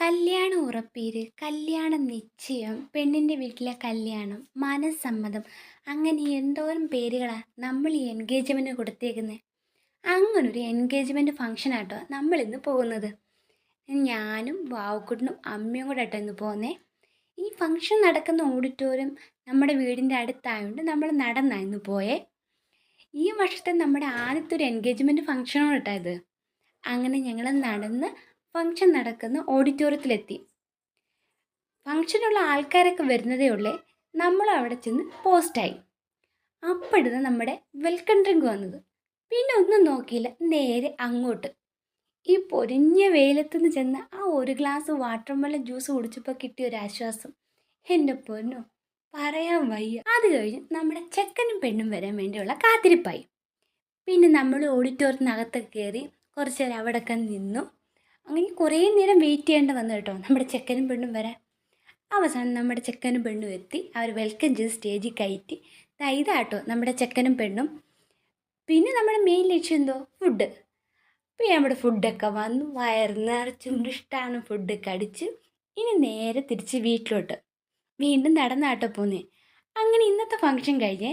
കല്യാണം ഉറപ്പീര്, കല്യാണം നിശ്ചയം, പെണ്ണിൻ്റെ വീട്ടിലെ കല്യാണം, മനസ്സമ്മതം, അങ്ങനെ എന്തോരം പേരുകളാ നമ്മൾ ഈ എൻഗേജ്മെൻറ്റ് കൊടുത്തേക്കുന്നത്. അങ്ങനൊരു എൻഗേജ്മെൻറ്റ് ഫംഗ്ഷനാട്ടോ നമ്മളിന്ന് പോകുന്നത്. ഞാനും വാവക്കുട്ടനും അമ്മയും കൂടെ ആട്ടോ ഇന്ന് പോകുന്നേ. ഈ ഫംഗ്ഷൻ നടക്കുന്ന ഓഡിറ്റോറിയം നമ്മുടെ വീടിൻ്റെ അടുത്തായതുകൊണ്ട് നമ്മൾ നടന്നാണ് ഇന്ന് പോയേ. ഈ വർഷത്തെ നമ്മുടെ ആദ്യത്തെ ഒരു എൻഗേജ്മെൻറ്റ് ഫംഗ്ഷനാണ് കേട്ടോ ഇത്. അങ്ങനെ ഞങ്ങൾ നടന്ന് ഫംഗ്ഷൻ നടക്കുന്ന ഓഡിറ്റോറിയത്തിലെത്തി. ഫംഗ്ഷനുള്ള ആൾക്കാരൊക്കെ വരുന്നതേ ഉള്ളേ. നമ്മൾ അവിടെ ചെന്ന് പോസ്റ്റായി. അപ്പോഴാണ് നമ്മുടെ വെൽക്കം ഡ്രിങ്ക് വന്നത്. പിന്നെ ഒന്നും നോക്കിയില്ല, നേരെ അങ്ങോട്ട്. ഈ പൊരിഞ്ഞ വെയിലത്തുനിന്ന് ചെന്ന് ആ ഒരു ഗ്ലാസ് വാട്ടർ മെലൺ ജ്യൂസ് കുടിച്ചപ്പോൾ കിട്ടിയ ഒരു ആശ്വാസം എൻ്റെ പൊന്നോ പറയാൻ വയ്യ. അത് കഴിഞ്ഞ് നമ്മുടെ ചെക്കനും പെണ്ണും വരാൻ വേണ്ടിയുള്ള കാത്തിരിപ്പായി. പിന്നെ നമ്മൾ ഓഡിറ്റോറിയത്തിനകത്തൊക്കെ കയറി കുറച്ച് നേരം അവിടെയൊക്കെ നിന്നു. അങ്ങനെ കുറേ നേരം വെയിറ്റ് ചെയ്യേണ്ടി വന്നു കേട്ടോ നമ്മുടെ ചെക്കനും പെണ്ണും വരാൻ. അവസാനം നമ്മുടെ ചെക്കനും പെണ്ണും എത്തി. അവർ വെൽക്കം ചെയ്ത് സ്റ്റേജിൽ കയറ്റി. ഇതാട്ടോ നമ്മുടെ ചെക്കനും പെണ്ണും. പിന്നെ നമ്മുടെ മെയിൻ ലക്ഷ്യം എന്തോ ഫുഡ്. പിന്നെ നമ്മുടെ ഫുഡൊക്കെ വന്നു, വയറ് നിറച്ചും ഇഷ്ടമാണ് ഫുഡ് കടിച്ച്. ഇനി നേരെ തിരിച്ച് വീട്ടിലോട്ട് വീണ്ടും നടന്നാട്ടോ പോന്നേ. അങ്ങനെ ഇന്നത്തെ ഫംഗ്ഷൻ കഴിഞ്ഞേ.